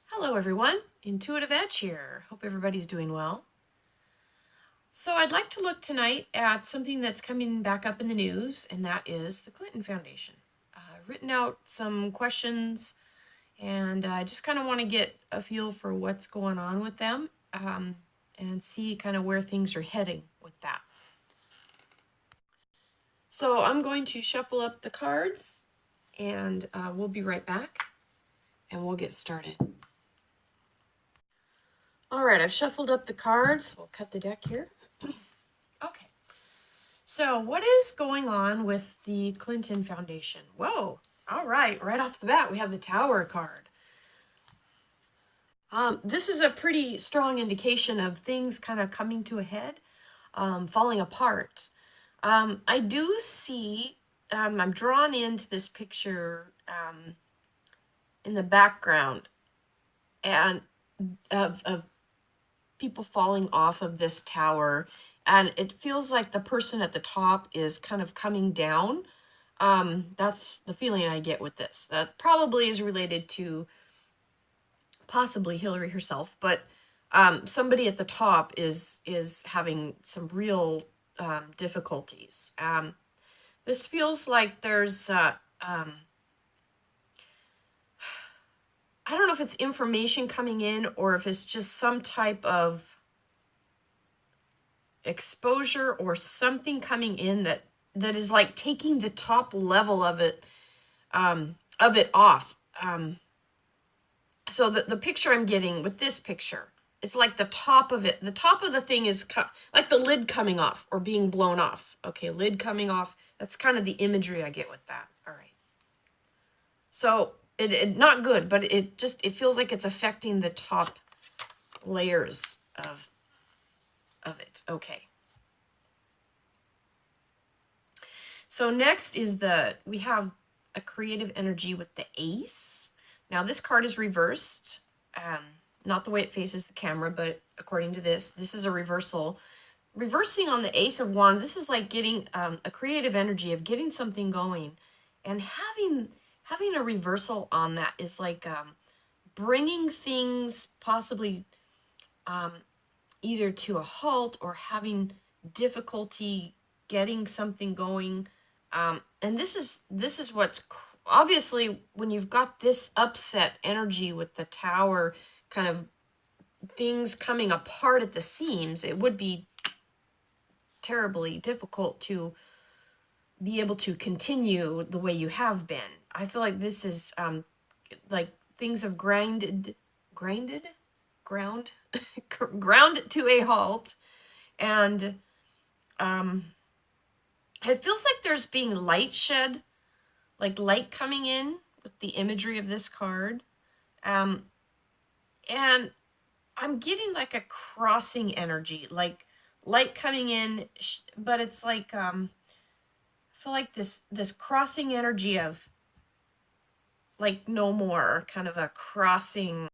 Hello everyone, Intuitive Edge here. Hope everybody's doing well. So I'd like to look tonight at something that's coming back up in the news, and that is the Clint0n Foundation. I've written out some questions, and I just kind of want to get a feel for what's going on with them and see kind of where things are heading with that. So I'm going to shuffle up the cards, and we'll be right back, and we'll get started. All right, I've shuffled up the cards. We'll cut the deck here. Okay. So what is going on with the Clint0n Foundation? Whoa. All right. Right off the bat, we have the Tower card. This is a pretty strong indication of things kind of coming to a head, falling apart. I do see, I'm drawn into this picture in the background and of people falling off of this tower, and it feels like the person at the top is kind of coming down. That's the feeling I get with this. That probably is related to possibly Hillary herself, but somebody at the top is having some real difficulties. This feels like there's I don't know if it's information coming in or if it's just some type of exposure or something coming in that is like taking the top level of it off. So the picture I'm getting with this picture, it's like the top of it, the top of the thing is like the lid coming off or being blown off. Okay, lid coming off. That's kind of the imagery I get with that. All right. So it not good, but it feels like it's affecting the top layers of it. Okay. So next is we have a creative energy with the ace. Now this card is reversed, not the way it faces the camera, but according to this is a reversal. Reversing on the Ace of Wands, this is like getting a creative energy of getting something going, and having a reversal on that is like bringing things possibly either to a halt or having difficulty getting something going. And this is what's obviously when you've got this upset energy with the Tower, kind of things coming apart at the seams, it would be terribly difficult to be able to continue the way you have been. I feel like this is like things have ground to a halt, and it feels like there's being light shed, like light coming in with the imagery of this card, and I'm getting like a crossing energy, like light coming in, but it's like I feel like this crossing energy of like no more, kind of a crossing,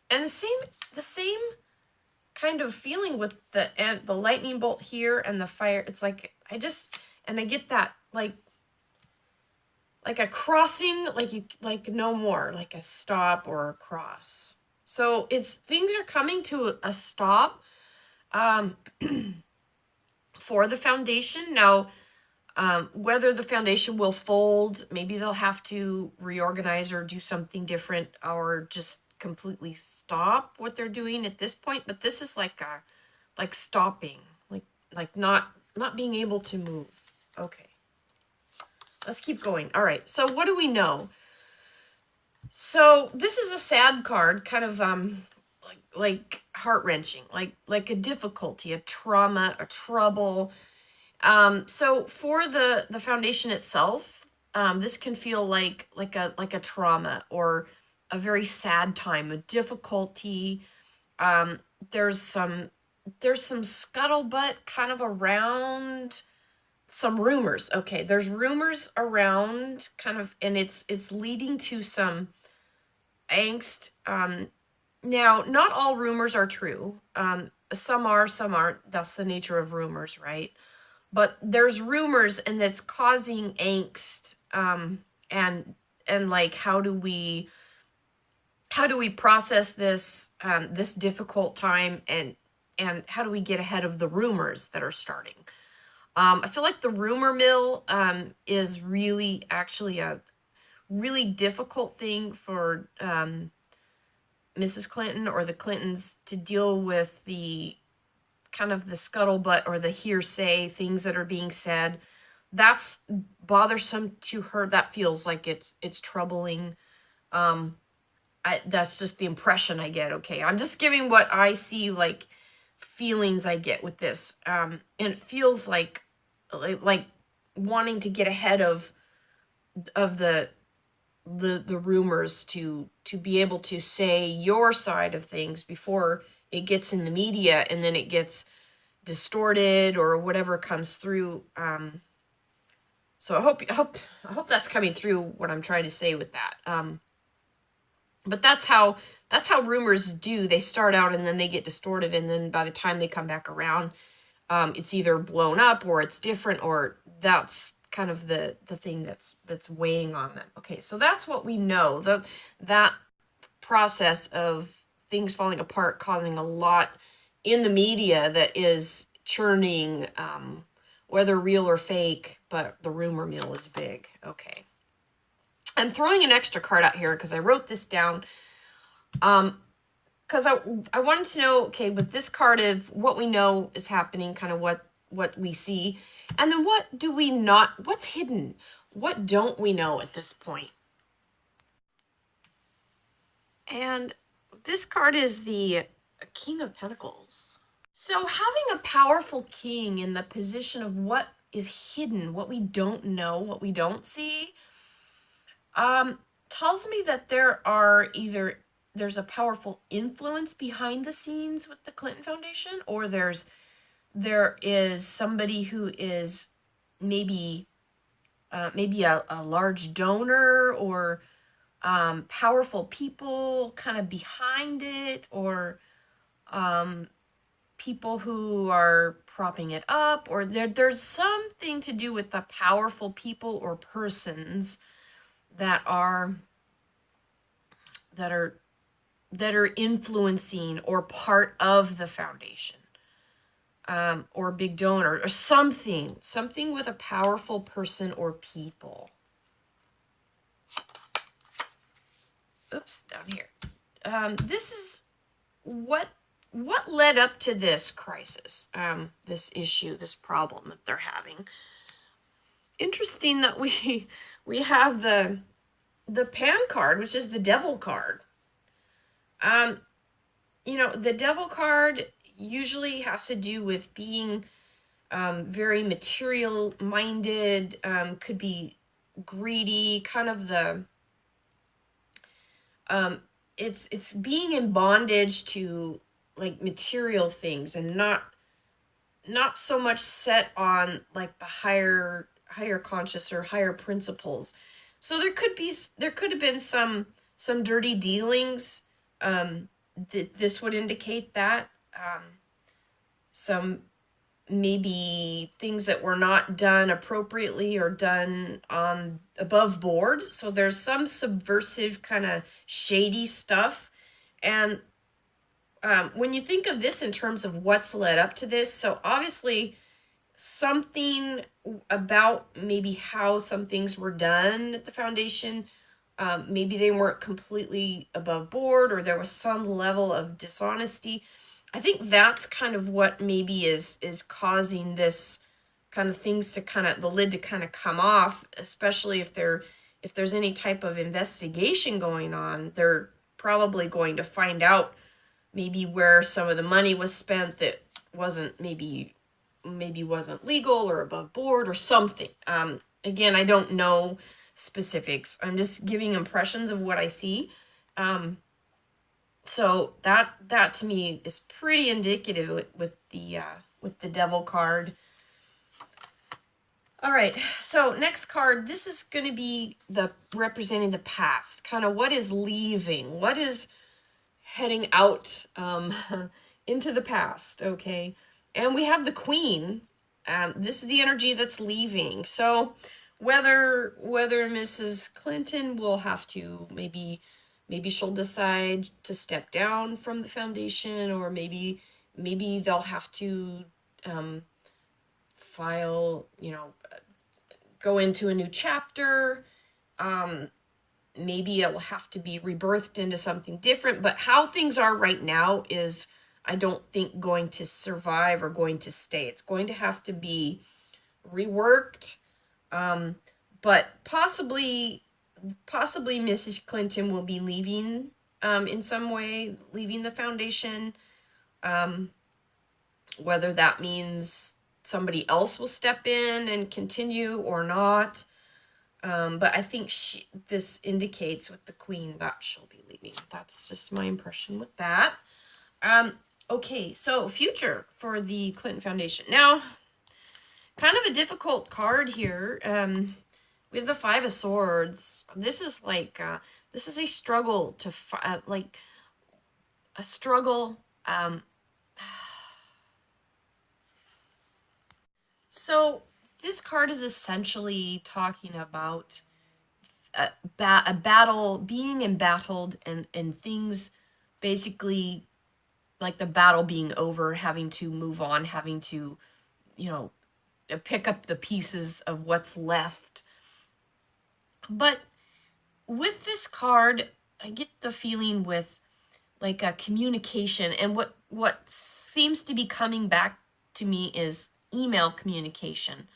and the same kind of feeling with the lightning bolt here and the fire. It's like I get that like a crossing, like no more, like a stop or a cross. So things are coming to a stop for the foundation. Now, whether the foundation will fold, maybe they'll have to reorganize or do something different, or just completely stop what they're doing at this point. But this is like stopping, like not being able to move. Okay, let's keep going. All right, so what do we know? So this is a sad card, kind of like heart-wrenching, like a difficulty, a trauma, a trouble. So for the foundation itself, this can feel like a trauma or a very sad time, a difficulty. There's some scuttlebutt kind of around some rumors. Okay, there's rumors around kind of, and it's leading to some angst. Now, not all rumors are true. Some are, some aren't. That's the nature of rumors, right? But there's rumors, and that's causing angst. And like, how do we how do we process this this difficult time, and how do we get ahead of the rumors that are starting? I feel like the rumor mill is really actually a really difficult thing for Mrs. Clinton or the Clintons to deal with, the kind of the scuttlebutt or the hearsay things that are being said. That's bothersome to her. That feels like it's troubling. That's just the impression I get. Okay, I'm just giving what I see, like feelings I get with this, and it feels like wanting to get ahead of the rumors, to be able to say your side of things before it gets in the media and then it gets distorted or whatever comes through. So I hope that's coming through what I'm trying to say with that. But that's how rumors do. They start out and then they get distorted, and then by the time they come back around, it's either blown up or it's different, or that's kind of the thing that's weighing on them. Okay, so that's what we know. That process of things falling apart, causing a lot in the media that is churning, whether real or fake, but the rumor mill is big. Okay. I'm throwing an extra card out here because I wrote this down. Because I wanted to know, okay, with this card of what we know is happening, kind of what we see, and then what do we not, what's hidden? What don't we know at this point? And this card is the King of Pentacles. So having a powerful king in the position of what is hidden, what we don't know, what we don't see, tells me that there's a powerful influence behind the scenes with the Clinton Foundation, or there is somebody who is maybe a large donor, or powerful people kind of behind it, or people who are propping it up, or there's something to do with the powerful people or persons that are influencing or part of the foundation, or big donor, or something with a powerful person or people. Oops, down here. This is what led up to this crisis, this issue, this problem that they're having. Interesting that we have the Pan card, which is the Devil card. The Devil card usually has to do with being very material minded, could be greedy, kind of the it's being in bondage to like material things, and not so much set on like the higher conscious or higher principles. So there could have been some dirty dealings. This would indicate that some maybe things that were not done appropriately or done on above board. So there's some subversive kind of shady stuff. And when you think of this in terms of what's led up to this, so obviously something about maybe how some things were done at the foundation, maybe they weren't completely above board, or there was some level of dishonesty. I think that's kind of what maybe is causing this kind of things to kind of, the lid to kind of come off, especially if there's any type of investigation going on. They're probably going to find out maybe where some of the money was spent that wasn't maybe wasn't legal or above board or something. Again, I don't know specifics. I'm just giving impressions of what I see. So that to me is pretty indicative with the Devil card. All right, so next card, this is going to be representing the past, kind of what is leaving, what is heading out into the past, okay? And we have the Queen. This is the energy that's leaving. So whether Mrs. Clinton will have to maybe maybe she'll decide to step down from the foundation, or maybe they'll have to file, go into a new chapter. Maybe it will have to be rebirthed into something different. But how things are right now is, I don't think, going to survive or going to stay. It's going to have to be reworked. But possibly Mrs. Clint0n will be leaving in some way, leaving the foundation. Whether that means somebody else will step in and continue or not. But I think this indicates with the Queen that she'll be leaving. That's just my impression with that. Okay, so future for the Clint0n Foundation. Now, kind of a difficult card here. We have the Five of Swords. This is like, this is a struggle to, like, a struggle. So this card is essentially talking about a battle, being embattled, and things basically like the battle being over, having to move on, having to, pick up the pieces of what's left. But with this card, I get the feeling with like a communication, and what seems to be coming back to me is email communication.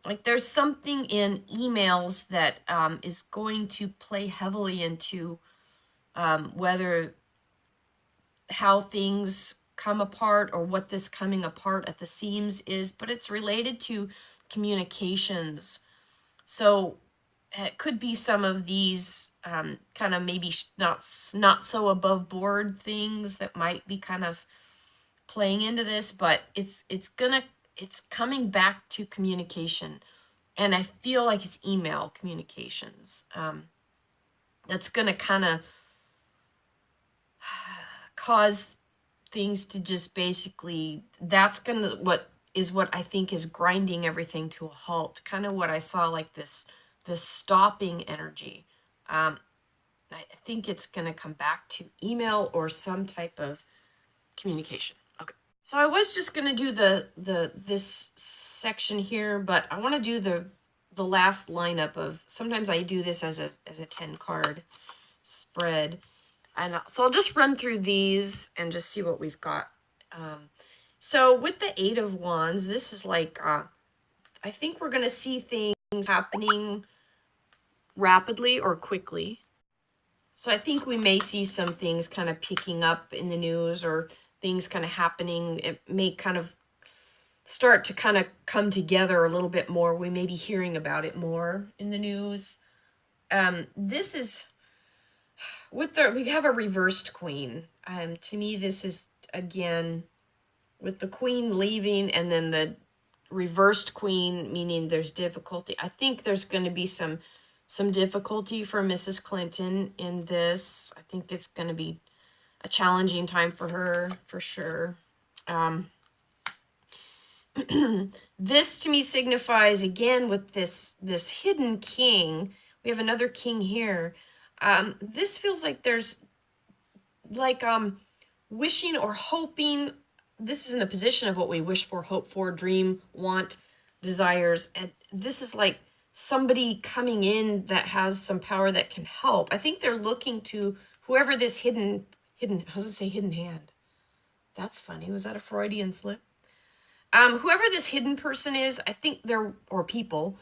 Like there's something in emails that is going to play heavily into whether how things come apart or what this coming apart at the seams is, but it's related to communications. So it could be some of these kind of maybe not so above board things that might be kind of playing into this, but it's coming back to communication, and I feel like it's email communications. That's gonna kind of cause things to just basically, that's gonna what I think is grinding everything to a halt. Kind of what I saw, like this stopping energy. I think it's gonna come back to email or some type of communication. Okay, so I was just gonna do this section here, but I want to do the last lineup of, sometimes I do this as a 10 card spread. And so I'll just run through these and just see what we've got. So with the Eight of Wands, this is like, I think we're going to see things happening rapidly or quickly. So I think we may see some things kind of picking up in the news, or things kind of happening. It may kind of start to kind of come together a little bit more. We may be hearing about it more in the news. This is... we have a reversed Queen. To me, this is, again, with the Queen leaving and then the reversed Queen, meaning there's difficulty. I think there's going to be some difficulty for Mrs. Clint0n in this. I think it's going to be a challenging time for her, for sure. This, to me, signifies, again, with this hidden king. We have another king here. This feels like there's like wishing or hoping. This is in the position of what we wish for, hope for, dream, want, desires. And this is like somebody coming in that has some power that can help. I think they're looking to whoever this hidden, how does it say hidden hand? That's funny. Was that a Freudian slip? Whoever this hidden person is, I think or people,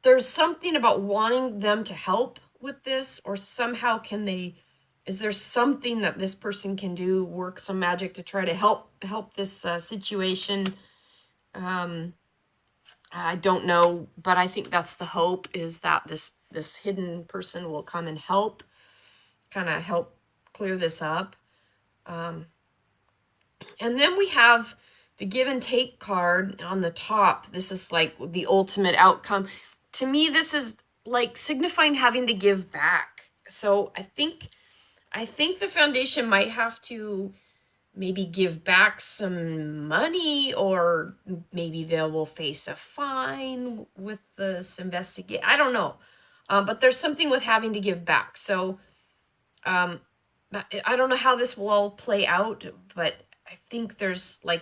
there's something about wanting them to help with this, or somehow is there something that this person can do, work some magic to try to help this situation. I don't know, but I think that's the hope, is that this hidden person will come and help clear this up. And then we have the give and take card on the top. This is like the ultimate outcome. To me, this is like signifying having to give back. So I think the foundation might have to maybe give back some money, or maybe they will face a fine with this investigation. I don't know. But there's something with having to give back. So I don't know how this will all play out, but I think I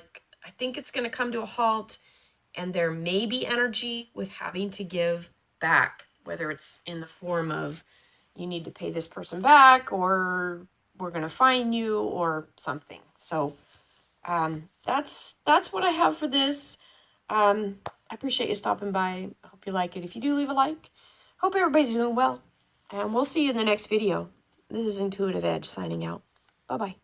think it's going to come to a halt, and there may be energy with having to give back, whether it's in the form of you need to pay this person back, or we're going to fine you, or something. So that's what I have for this. I appreciate you stopping by. I hope you like it. If you do, leave a like. Hope everybody's doing well, and we'll see you in the next video. This is Intuitive Edge signing out. Bye-bye.